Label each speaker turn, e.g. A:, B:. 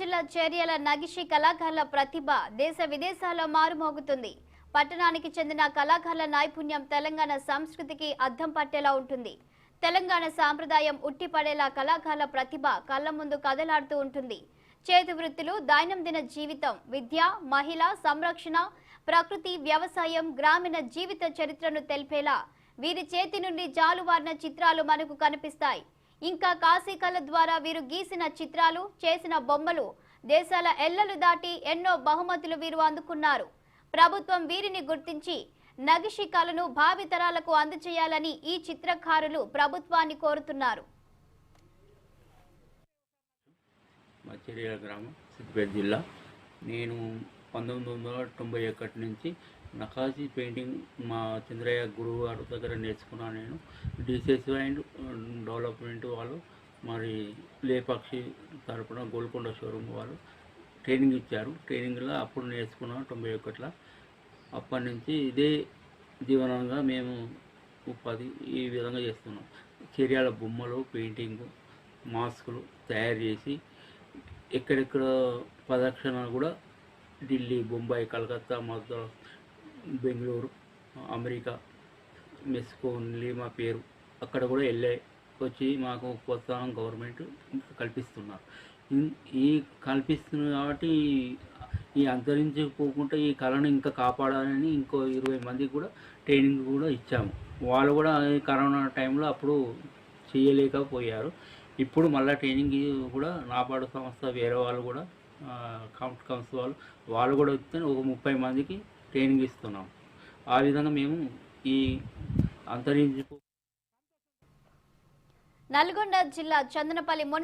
A: జిల్లా చేర్యాల నగిషి కళాకారుల ప్రతిభ దేశ విదేశాల్లో మారుమోగుతుంది. పట్టణానికి చెందిన కళాకారుల నైపుణ్యం తెలంగాణ సంస్కృతికి అద్దం పట్టేలా ఉంటుంది. తెలంగాణ సాంప్రదాయం ఉట్టిపడేలా కళాకారుల ప్రతిభ కళ్ళ ముందు కదలాడుతూ ఉంటుంది. చేతి వృత్తులు, దైనందిన జీవితం, విద్య, మహిళ సంరక్షణ, ప్రకృతి, వ్యవసాయం, గ్రామీణ జీవిత చరిత్రను తెలిపేలా వీరి చేతి నుండి జాలువారిన చిత్రాలు మనకు కనిపిస్తాయి. ఇంకా కాశీ కళ ద్వారా వీరు గీసిన చిత్రాలు, చేసిన బొమ్మలు దేశాల ఎల్లలు దాటి ఎన్నో బహుమతులు వీరు అందుకున్నారు. ప్రభుత్వం వీరిని గుర్తించి నగిషి కళను భావితరాలకు అందజేయాలని ఈ చిత్రకారులు ప్రభుత్వాన్ని కోరుతున్నారు.
B: మా చేర్యాల గ్రామం సిద్దిపేట జిల్లా. నేను 1991 నుంచి నకాశీ పెయింటింగ్ మా చంద్రయ్య గురువు గారి దగ్గర నేర్చుకున్నాను. నేను డిసిసి అండ్ డెవలప్మెంట్ వాళ్ళు మరి లేపాక్షి తరపున గోల్కొండ షోరూమ్ వాళ్ళు ట్రైనింగ్ ఇచ్చారు. ట్రైనింగ్లో అప్పుడు నేర్చుకున్నాను 91లో. అప్పటి నుంచి ఇదే జీవనంగా మేము ఉపాధి ఈ విధంగా చేస్తున్నాం. చేర్యాల బొమ్మలు, పెయింటింగు, మాస్కులు తయారు చేసి ఎక్కడెక్కడ ప్రదర్శనలు కూడా Delhi, Bombay, Calcutta, Madras, Bengaluru, America, Mexico, Lima, పేరు అక్కడ కూడా వచ్చి మాకు ప్రోత్సాహం గవర్నమెంట్ కల్పిస్తున్నారు. ఈ కల్పిస్తున్నారు కాబట్టి ఈ అంతరించిపోకుండా ఈ కళను ఇంకా కాపాడాలని ఇంకో 20 మందికి కూడా ట్రైనింగ్ కూడా ఇచ్చాము. వాళ్ళు కూడా కరోనా టైంలో అప్పుడు చేయలేకపోయారు. ఇప్పుడు మళ్ళీ ట్రైనింగ్ కూడా నాబార్డు సంస్థ వేరే వాళ్ళు కూడా కౌన్స్ వాళ్ళు కూడా వస్తే ఒక 30 మందికి ట్రైనింగ్ ఇస్తున్నాం. ఆ విధంగా మేము ఈ అంతరించిపో
A: నల్గొండ జిల్లా చందనపల్లి మున్సిపల్